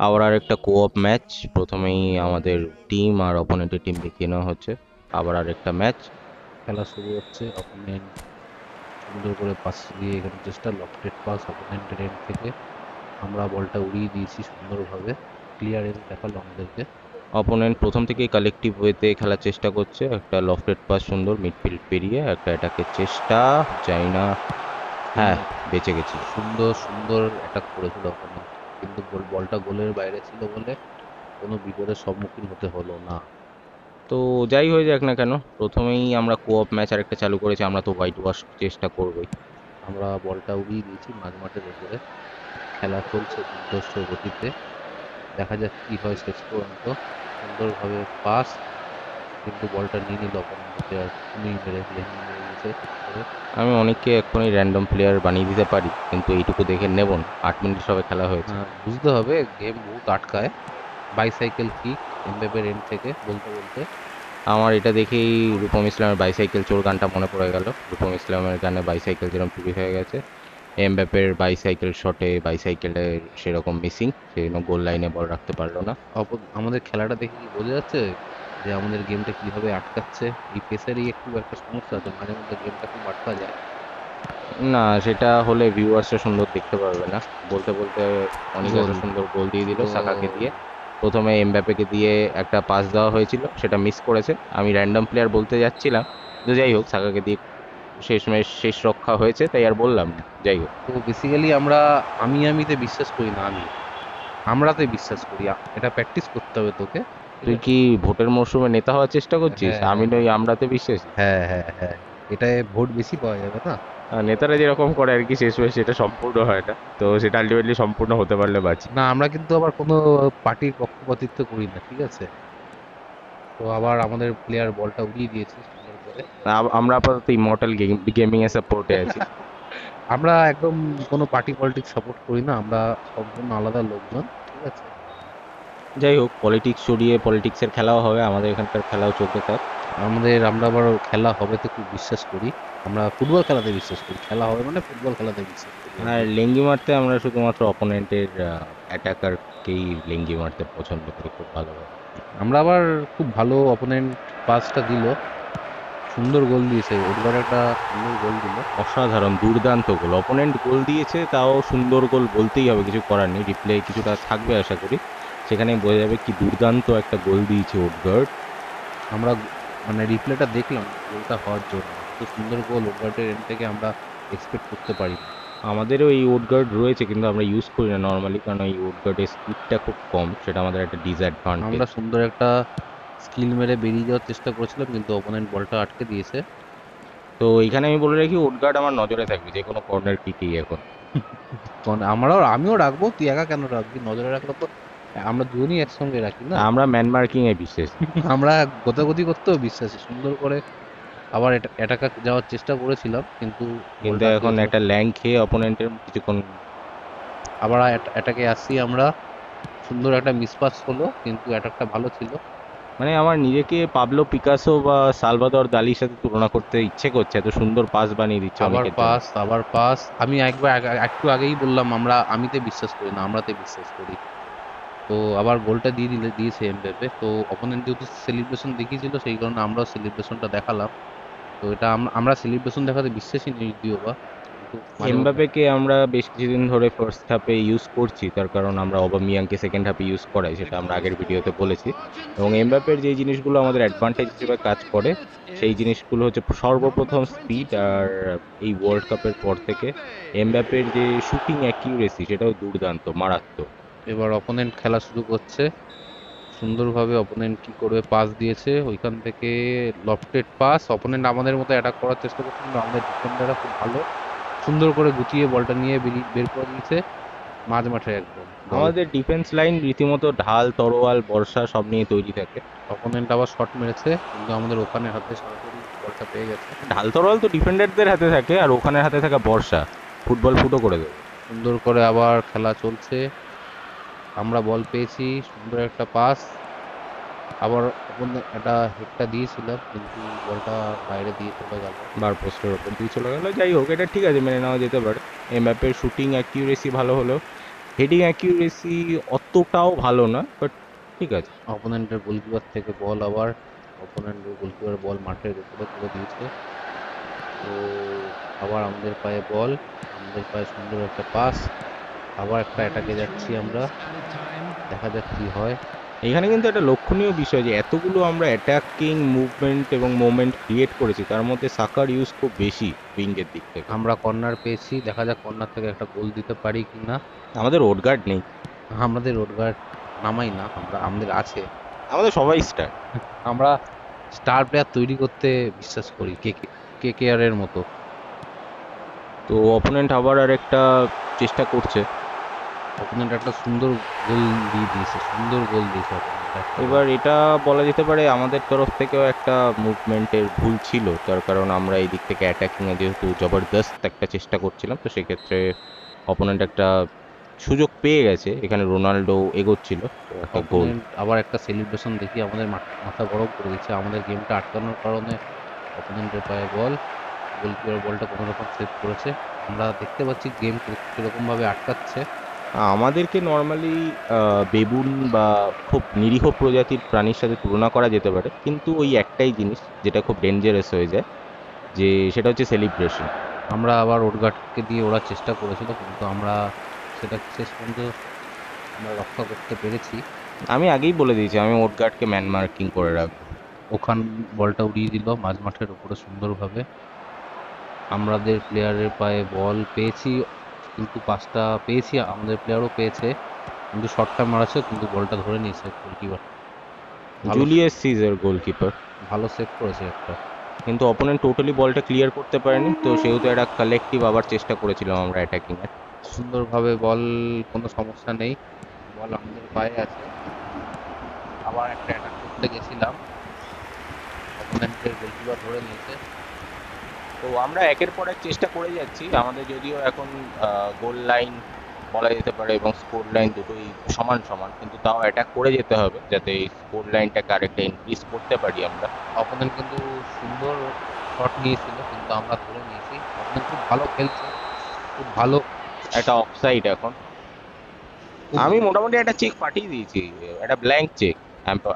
আবার আরেকটা cope match. প্রথমেই আমাদের টিম আর অপোনেন্টের টিম দেখিয়ে নেওয়া হচ্ছে। আবার আরেকটা ম্যাচ। খেলা শুরু হচ্ছে। অপোনেন্ট সুন্দর করে পাস দিয়ে এখানে চেষ্টা, লফটেড পাস অপোনেন্টের এন্ড থেকে। আমরা বলটা উড়িয়ে দিয়েছি সুন্দরভাবে, ক্লিয়ারেন্স দেখালো আমাদেরকে। অপোনেন্ট প্রথম থেকেই কালেকটিভ ওয়েতে খেলার চেষ্টা করছে। একটা লফটেড পাস সুন্দর মিডফিল্ড পেরিয়ে একটা অ্যাটাকের চেষ্টা। জানি না। হ্যাঁ, সুন- বেঁচে গেছি। সুন্দর সুন্দর অ্যাটাক করেছিল অপোনেন্ট, কিন্তু বলটা গোলের বাইরে ছিল বলে কোনো বিপদের সম্মুখীন হতে হলো না। তো যাই হয়ে যাক না কেন, প্রথমেই আমরা কোঅপ ম্যাচ আরেকটা চালু করেছি। আমরা তো হোয়াইট ওয়াশ চেষ্টা করবোই। আমরা বলটা উড়িয়ে দিয়েছি মাঝ মাঠের উপরে। খেলা চলছে দুর্ধর্ষ গতিতে, দেখা যাক কি হয় শেষ পর্যন্ত। সুন্দরভাবে পাস, কিন্তু বলটা নিয়ে নিল অপোনেন্ট প্লেয়ার, লেনি মেরে দিয়েছে ঠিক করে। আমি অনেককে এক্ষুনি র্যান্ডম প্লেয়ার বানিয়ে দিতে পারি, কিন্তু এইটুকু দেখে নেব না। 8 মিনিট সবে খেলা হয়েছে। বুঝতে হবে গেম বহুত আটকায়। বাইসাইকেল কিক এমবাপের এন্ড থেকে বলতে বলতে। আমার এটা দেখেই রূপম ইসলামের বাইসাইকেল চোর গানটা মনে পড়ে গেল। রূপম ইসলামের গানে বাইসাইকেল যেরকম চুরি হয়ে গেছে, এমবাপ্পের বাইসাইকেল শটে বাইসাইকেলের সেরকম মিসিং, সেই জন্য গোল লাইনে বল রাখতে পারলো না। আমাদের খেলাটা দেখে কি বোঝা যাচ্ছে যে আমাদের গেমটা কিভাবে আটকাচ্ছে? এই পেসারই একটু একটা সমস্যা আছে, মাঝে মধ্যে গেমটা খুব আটকা যায়। না, সেটা হলে ভিউয়ার্সরা সুন্দর দেখতে পারবে না। বলতে বলতে অনেক এত গোল, সুন্দর গোল দিয়ে দিল সাকাকে গোল। দিয়ে। প্রথমে এমবাপ্পেকে দিয়ে একটা পাস দেওয়া হয়েছিল, সেটা মিস করেছে। আমি র্যান্ডম প্লেয়ার বলতে যাচ্ছিলাম, তো যাই হোক, সাকাকে দিয়ে শেষমেশ শেষ রক্ষা হয়েছে, তাই আর বললাম না। যাই হোক। তো বেসিক্যালি আমরা আমিতে বিশ্বাস করি না, আমরাতে বিশ্বাস করি। এটা প্র্যাকটিস করতে হবে তোকে, ঠিক তুই আছে? কি ভোটের মরশুমে নেতা হওয়ার চেষ্টা করছিস? হ্যাঁ, আমি হ্যাঁ, নই হ্যাঁ, আমরাতে বিশ্বাসী। হ্যাঁ, হ্যাঁ, হ্যাঁ। এটায় ভোট বেশি পাওয়া যাবে না। নেতারা যেরকম করে আর কি, শেষমেশ সেটা সম্পূর্ণ হয় না। তো সেটা আলটিমেটলি সম্পূর্ণ হতে পারলে বাঁচি। না, আমরা কিন্তু আবার কোনো পার্টির পক্ষপাতিত্ব করি না, ঠিক আছে? তো আবার আমাদের প্লেয়ার বলটা উড়িয়ে দিয়েছে সুন্দর করে। আমরা আপাতত ইমর্টাল গেমিং এর সাপোর্টে আছি। আমরা একদম কোনো পার্টি পলিটিক্স সাপোর্ট করি না, আমরা সম্পূর্ণ আলাদা লোকজন, ঠিক আছে? যাই হোক, পলিটিক্স সরিয়ে পলিটিক্সের খেলাও হবে, আমাদের এখানকার খেলাও চলতে থাক। আমরা আবার খেলা হবে তো খুব বিশ্বাস করি। আমরা ফুটবল খেলাতে বিশ্বাস করি, খেলা হবে মানে ফুটবল খেলাতে বিশ্বাস করি আর আর কি। লেঙ্গি মারতে আমরা শুধুমাত্র অপোনেন্টের অ্যাটাকারকেই লেঙ্গি মারতে পছন্দ করি খুব ভালোভাবে। আমরা আবার খুব ভালো অপোনেন্ট পাসটা দিল, সুন্দর গোল দিয়েছে ওডগার্ড, একটা সুন্দর গোল দিল। অসাধারণ দুর্দান্ত গোল। অপোনেন্ট গোল দিয়েছে, তাও সুন্দর গোল বলতেই হবে, কিছু করার নেই। রিপ্লে কিছুটা থাকবে আশা করি, সেখানেই বোঝা যাবে কি দুর্দান্ত একটা গোল দিয়েছে ওডগার্ড। আমরা মানে রিপ্লেটা দেখলাম গোলটা হওয়ার জন্য, এত সুন্দর গোল ওডগার্ডের এন্ড থেকে আমরা এক্সপেক্ট করতে পারি। আমাদেরও এই উডগার্ড রয়েছে, কিন্তু আমরা ইউজ করি না নর্মালি, কারণ এই উডগার্ডের স্পিডটা খুব কম, সেটা আমাদের একটা আমরা ডিসঅ্যাডভান্টেজ। সুন্দর একটা স্কিল মেরে বেরিয়ে যাওয়ার চেষ্টা করেছিলাম, কিন্তু অপোনেন্ট বলটা আটকে দিয়েছে। তো এখানে আমি বলে রাখি, উডগার্ড আমার নজরে থাকবে যে কোনো কর্নার কিকেই এখন। কারণ আমিও রাখবো, তুই একা কেন রাখবি? নজরে রাখলে তো আমরা দুজনই একসঙ্গে রাখি না। আমরা ম্যান মার্কিং এ বিশ্বাসী। আমরা গোতাগুতি করতেও বিশ্বাসী সুন্দর করে। আবার অ্যাটাকা যাওয়ার চেষ্টা করেছিলাম, কিন্তু কিন্তু বলটা আটকে এখন গেছিল। একটা ল্যাং খেয়ে অপোনেন্টের কিছুক্ষণ। আবার অ্যাটাকে আসছি আমরা, সুন্দর একটা মিসপাস হলো, কিন্তু অ্যাটাকটা ভালো ছিল। মানে আমার নিজেকে পাবলো পিকাসো বা সালভাদর দালির সাথে তুলনা করতে ইচ্ছে করছে, এত সুন্দর পাস বানিয়ে দিচ্ছে আবার অনেকের জন্য। পাস, আবার পাস। আমি একবার একটু আগেই বললাম আমরা আমিতে বিশ্বাস করি না, আমরাতে বিশ্বাস করি। তো আবার গোলটা দিয়েছে এমবাপে। তো অপোনেন্ট যেহেতু সেলিব্রেশন দেখিয়েছিল, সেই কারণে আমরাও সেলিব্রেশনটা দেখালাম। তো এটা আমরা সেলিব্রেশন দেখাতে বিশ্বাসী নেই যদিও বা, কিন্তু মাঝে মধ্যে। এমবাপেকে আমরা বেশ কিছুদিন ধরে ফার্স্ট হাফে ইউজ করছি, তার কারণ আমরা অবামিয়াংকে সেকেন্ড হাফে ইউজ করাই, সেটা আমরা আগের ভিডিওতে বলেছি। এবং এমবাপের যে জিনিসগুলো আমাদের অ্যাডভান্টেজ হিসেবে কাজ করে, সেই জিনিসগুলো হচ্ছে সর্বপ্রথম স্পিড। আর এই ওয়ার্ল্ড কাপের পর থেকে এমবাপের যে শুটিং অ্যাকিউরেসি, সেটাও দুর্দান্ত, মারাত্মক। এবার অপোনেন্ট খেলা শুরু করছে সুন্দরভাবে। অপোনেন্ট কি করবে? পাস দিয়েছে ওইখান থেকে, লফটেড পাস। অপোনেন্ট আমাদের মতো অ্যাটাক করার চেষ্টা করছে, কিন্তু আমাদের ডিফেন্ডাররা খুব ভালো, সুন্দর করে গুটিয়ে বলটা নিয়ে বের করে দিয়েছে মাঝ মাঠে একদম বল। আমাদের ডিফেন্স লাইন রীতিমতো ঢাল তরোয়াল বর্ষা সব নিয়ে তৈরি থাকে। অপোনেন্ট আবার শট মেরেছে, কিন্তু আমাদের ওখানে হাতে সরাসরি বলটা পেয়ে গেছে। ঢাল তরোয়াল তো ডিফেন্ডারদের হাতে থাকে, আর ওখানের হাতে থাকা বর্ষা ফুটবল ফুটো করে দেবে। সুন্দর করে আবার খেলা চলছে। আমরা বল পেয়েছি, সুন্দর একটা পাস। আবার একটা হেডটা দিয়েছিলাম, কিন্তু বলটা বাইরে দিয়ে চলে গেল। বার পোস্টের ওপর দিয়ে চলে গেল। যাই হোক, এটা ঠিক আছে, মেনে নেওয়া যেতে পারে। এমবাপ্পের শুটিং অ্যাকিউরেসি ভালো হলো, হেডিং অ্যাকিউরেসি অতটাও ভালো না, বাট ঠিক আছে। অপোনেন্টের গোলকিপার থেকে বল, আবার অপোনেন্টের গোলকিপার বল মাঠের উপরে করে দিয়েছে। তো আবার আমাদের পায়ে বল, আমাদের পায়ে সুন্দর একটা পাস, আবার একটা অ্যাটাকে যাচ্ছি আমরা, দেখা যাক কি হয়। এখানে কিন্তু একটা লক্ষণীয় বিষয় যে এতগুলো আমরা অ্যাটাকিং মুভমেন্ট এবং মোমেন্ট ক্রিয়েট করেছি, তার মধ্যে সাকার ইউজ খুব বেশি উইঙ্গের দিক থেকে। আমরা কর্নার পেয়েছি, দেখা যাক কর্নার থেকে একটা গোল দিতে পারি কিনা। আমাদের ওডগার্ড নেই। আমাদের রোডগার্ড নামাই না, আমাদের আছে। আমাদের সবাই স্টার। আমরা স্টার প্লেয়ার তৈরি করতে বিশ্বাস করি, কে কে আর এর মতো। তো অপোনেন্ট আবার আর একটা চেষ্টা করছে। অপোনেন্ট একটা সুন্দর গোল দিয়ে দিয়েছে, সুন্দর গোল দিয়েছে অপোনেন্ট একটা গোল। এবার এটা বলা যেতে পারে আমাদের তরফ থেকেও একটা মুভমেন্টের ভুল ছিল, তার কারণ আমরা এই দিক থেকে অ্যাটাকিংয়ে যেহেতু জবরদস্ত একটা চেষ্টা করছিলাম, তো সেক্ষেত্রে অপোনেন্ট একটা সুযোগ পেয়ে গেছে, এখানে রোনাল্ডো এগোচ্ছিল, তো একটা গোল। অপোনেন্ট আবার একটা সেলিব্রেশন দেখি আমাদের মাথা গরম করে দিচ্ছে, আমাদের গেমটা আটকানোর কারণে। অপোনেন্টের পায়ে বল, গোলকিপার বলটা কোনো রকম সেভ করেছে। আমরা দেখতে পাচ্ছি গেম কিরকম ভাবে আটকাচ্ছে। আমাদেরকে নর্মালি বেবুন বা খুব নিরীহ প্রজাতির প্রাণীর সাথে তুলনা করা যেতে পারে, কিন্তু ওই একটাই জিনিস যেটা খুব ডেঞ্জারাস হয়ে যায়, যে সেটা হচ্ছে সেলিব্রেশন। আমরা আবার ওডগার্ডকে দিয়ে ওরা চেষ্টা করেছিল, কিন্তু আমরা সেটা শেষ পর্যন্ত আমরা রক্ষা করতে পেরেছি। আমি আগেই বলে দিয়েছি আমি ওডগার্ডকে ম্যান মার্কিং করে রাখবো। ওখান বলটা উড়িয়ে দিল মাঝ মাঠের উপরে সুন্দরভাবে। আমাদের প্লেয়ারের পায়ে বল পেয়েছি, কিন্তু পাসটা পেয়েছি, আমাদের প্লেয়ারও পেয়েছে, কিন্তু শটটা মারাছে, কিন্তু বলটা ধরে নিয়েছে গোলকিপার। ভালো, জুলিয়াস সিজার গোলকিপার। ভালো সেভ করেছে একটা। কিন্তু অপোনেন্ট টোটালি বলটা ক্লিয়ার করতে পারেনি, তো সেহেতু একটা কালেকটিভ আবার চেষ্টা করেছিলাম আমরা অ্যাটাকিং এর। সুন্দরভাবে বল, কোনো সমস্যা নেই, বল আমাদের পায়ে আছে। আবার একটা অ্যাটাক করতে গেছিলাম, অপোনেন্টের গোলকিপার ধরে নিয়েছে। তো আমরা একের পর এক চেষ্টা করে যাচ্ছি, আমাদের যদিও এখন গোল লাইন বলা যেতে পারে এবং স্কোর লাইন দুটোই সমান সমান, কিন্তু তাও অ্যাটাক করে যেতে হবে যাতে এই স্কোর লাইনটাকে আরেকটা ইনক্রিজ করতে পারি আমরা। অপোনেন্ট কিন্তু সুন্দর শট নিয়েছিল, কিন্তু আমরা ধরে নিয়েছি। অপোনেন্ট খুব ভালো খেলছে, খুব ভালো। একটা অফসাইড এখন। খুব আমি মোটামুটি একটা চেক পাঠিয়ে দিয়েছি, একটা ব্ল্যাঙ্ক চেক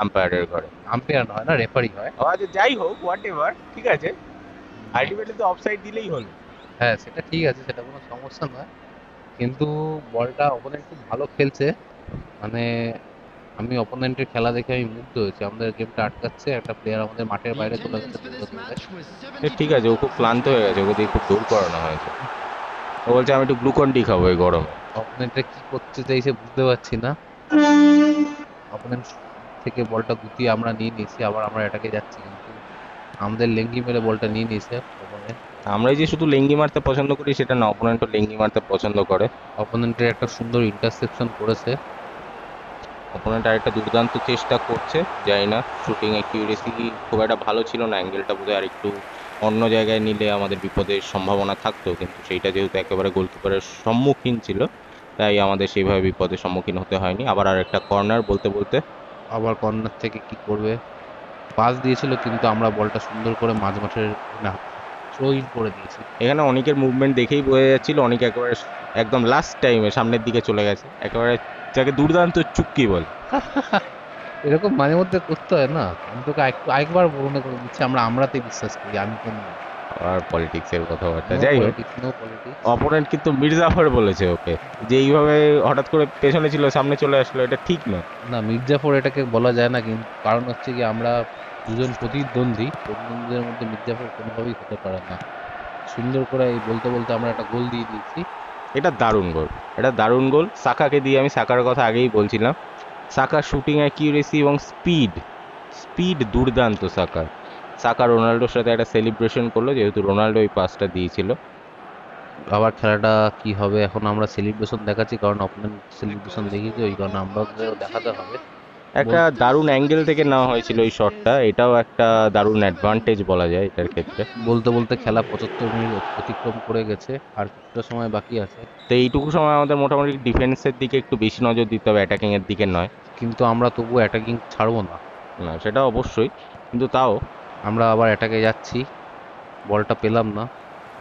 আম্পায়ারের ঘরে। আম্পায়ার হয় না, রেফারি হয়। আচ্ছা যাই হোক, হোয়াট এভার, ঠিক আছে, আলটিমেটলি তো অফসাইড দিলেই হলো। হ্যাঁ, সেটা ঠিক আছে, সেটা কোনো সমস্যা নয়। কিন্তু বলটা অপোনেন্ট খুব ভালো খেলছে, মানে আমি অপোনেন্টের খেলা দেখে আমি মুগ্ধ হয়েছি। আমাদের গেমটা আটকাচ্ছে, একটা প্লেয়ার আমাদের মাঠের বাইরে চলে গেছে দৌড়ে দৌড়ে। ঠিক আছে, ও খুব ক্লান্ত হয়ে গেছে, ওকে দিয়ে খুব দৌড় করানো হয়েছে। ও বলছে আমি একটু গ্লুকন ডি খাবো এই গরমে। অপোনেন্টটা কি করতে চাইছে বুঝতে পারছি না। অপোনেন্ট থেকে বলটা গুতিয়ে আমরা নিয়ে নিয়েছি, আবার আমরা এটাকে যাচ্ছি, কিন্তু আমাদের লেঙ্গি মেরে বলটা নিয়ে নিয়েছে অপোনেন্ট। আমরাই যে শুধু লেঙ্গি মারতে পছন্দ করি সেটা না, অপোনেন্টও লেঙ্গি মারতে পছন্দ করে। অপোনেন্টের একটা সুন্দর ইন্টারসেপশন করেছে। অপোনেন্ট আরেকটা দুর্দান্ত চেষ্টা করছে, জানি না শুটিং অ্যাকিউরেসি খুব একটা ভালো ছিল না, অ্যাঙ্গেলটা বোধহয় আর একটু অন্য জায়গায় নিলে আমাদের বিপদের সম্ভাবনা থাকতো, কিন্তু সেইটা যেহেতু একেবারে গোলকিপারের সম্মুখীন ছিল, তাই আমাদের সেইভাবে বিপদের সম্মুখীন হতে হয়নি। আবার আর একটা কর্নার বলতে বলতে আবার কর্নার থেকে কি করবে, পাস দিয়েছিল, কিন্তু আমরা বলটা সুন্দর করে মাঝ মাঠের না থ্রো ইন করে দিয়েছি। এখানে অনেকের মুভমেন্ট দেখেই বোঝা যাচ্ছিল অনেক একেবারে একদম লাস্ট টাইমে সামনের দিকে চলে গেছে, একেবারে যাকে দুর্দান্ত চুক্কি বলে। এরকম মাঝে মধ্যে করতে হয় না, আমি তোকে আরেকবার মনে করে দিচ্ছি, আমরা আমরাতে বিশ্বাস করি, আমি কোন আর পলিটিক্সের কথাবার্তা, নো যাই হোক। Politics, no politics. অপোনেন্ট কিন্তু মির্জাফর বলেছে ওকে, যে এইভাবে হঠাৎ করে পেছনে ছিল সামনে চলে আসলো, এটা ঠিক নয়। না, মির্জাফর এটাকে বলা যায় না, কিন্তু কারণ হচ্ছে কি আমরা দুজন প্রতিদ্বন্দ্বীদের মধ্যে মির্জাফর কোনোভাবেই হতে পারে না। সুন্দর করে এই বলতে বলতে আমরা একটা গোল দিয়ে দিয়েছি। এটা দারুণ গোল, এটা দারুণ গোল সাকাকে দিয়ে। আমি সাকার কথা আগেই বলছিলাম, সাকার শুটিং অ্যাকিউরেসি এবং স্পিড, স্পিড দুর্দান্ত সাকার। সাকা রোনাল্ডোর সাথে একটা সেলিব্রেশন করলো, যেহেতু রোনাল্ডো ওই পাসটা দিয়েছিল। আবার খেলাটা কি হবে, এখন আমরা সেলিব্রেশন দেখাচ্ছি কারণ অপোনেন্ট সেলিব্রেশন দেখিয়েছে, ওই কারণে আমরাও দেখাতে হবে। একটা দারুণ অ্যাঙ্গেল থেকে নেওয়া হয়েছিল এই শটটা, এটাও একটা দারুণ অ্যাডভান্টেজ বলা যায় এটার ক্ষেত্রে। বলতে বলতে খেলা 75 মিনিট অতিক্রম করে গেছে, আর কিছুটা সময় বাকি আছে। তো এইটুকু সময় আমাদের মোটামুটি ডিফেন্সের দিকে একটু বেশি নজর দিতে হবে, অ্যাটাকিং এর দিকে নয়। কিন্তু আমরা তবু অ্যাটাকিং ছাড়বো না। না সেটা অবশ্যই, কিন্তু তাও আমরা আবার অ্যাটাকে যাচ্ছি, বলটা পেলাম না।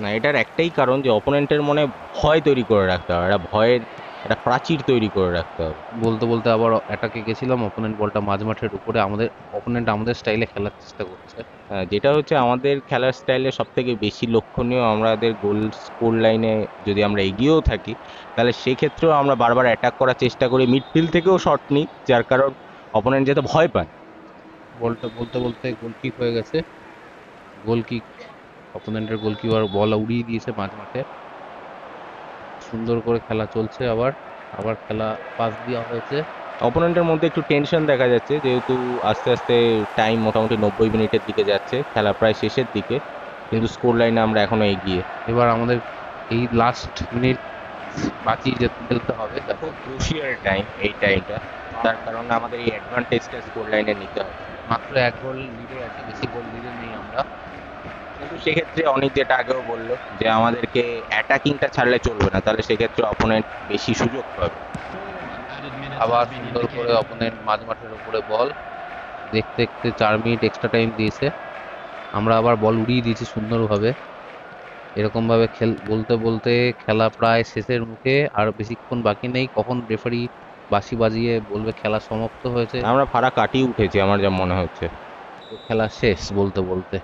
না, এটার একটাই কারণ যে অপোনেন্টের মনে ভয় তৈরি করে রাখতে হবে, একটা ভয়ের একটা প্রাচীর তৈরি করে রাখতে হবে। বলতে বলতে আবার অ্যাটাকে গেছিলাম, অপোনেন্ট বলটা মাঝমাঠের উপরে, আমাদের অপোনেন্ট আমাদের স্টাইলে খেলার চেষ্টা করছে। যেটা হচ্ছে আমাদের খেলার স্টাইলে সব থেকে বেশি লক্ষণীয়, আমাদের গোল স্কোর লাইনে যদি আমরা এগিয়েও থাকি তাহলে সেক্ষেত্রেও আমরা বারবার অ্যাটাক করার চেষ্টা করি, মিডফিল্ড থেকেও শট নিই, যার কারণ অপোনেন্ট যাতে ভয় পায়। বলটা বলতে বলতে গোল কিক হয়ে গেছে, গোল কিক, অপোনেন্টের গোলকিপার বল উড়িয়ে দিয়েছে মাঝমাঠে। সুন্দর করে খেলা চলছে, আবার আবার খেলা পাস দেওয়া হয়েছে। অপোনেন্টের মধ্যে একটু টেনশন দেখা যাচ্ছে, যেহেতু আস্তে আস্তে টাইম মোটামুটি 90 মিনিটের দিকে যাচ্ছে, খেলা প্রায় শেষের দিকে, কিন্তু স্কোর লাইনে আমরা এখনো এগিয়ে। এবার আমাদের এই লাস্ট মিনিট বাকি যেতে খেলতে হবে, খুব ক্রুশিয়াল টাইম এই টাইমটা, তার কারণে আমাদের এই অ্যাডভান্টেজটা স্কোর লাইনে নিতে হবে। মাত্র এক গোল লিডে আছি, বেশি গোল লিডে নেই আমরা। কিন্তু সেক্ষেত্রে অনেক, যেটা আগেও বললো, যে আমাদেরকে অ্যাটাকিংটা ছাড়লে চলবে না, তাহলে সেক্ষেত্রে অপোনেন্ট বেশি সুযোগ পাবে। আবার সুন্দর করে অপোনেন্ট মাঝমাঠের উপরে বল, দেখতে দেখতে 4 মিনিট এক্সট্রা টাইম দিয়েছে, আমরা আবার বল উড়িয়ে দিয়েছি সুন্দরভাবে। এরকম ভাবে বলতে বলতে খেলা প্রায় শেষের মুখে, আর বেশিক্ষণ বাকি নেই, কখন রেফারি বাঁশি বাজিয়ে বলবে খেলা সমাপ্ত হয়েছে। আমরা ফাড়া কাটিয়ে উঠেছি আমার যা মনে হচ্ছে। খেলা শেষ বলতে বলতে।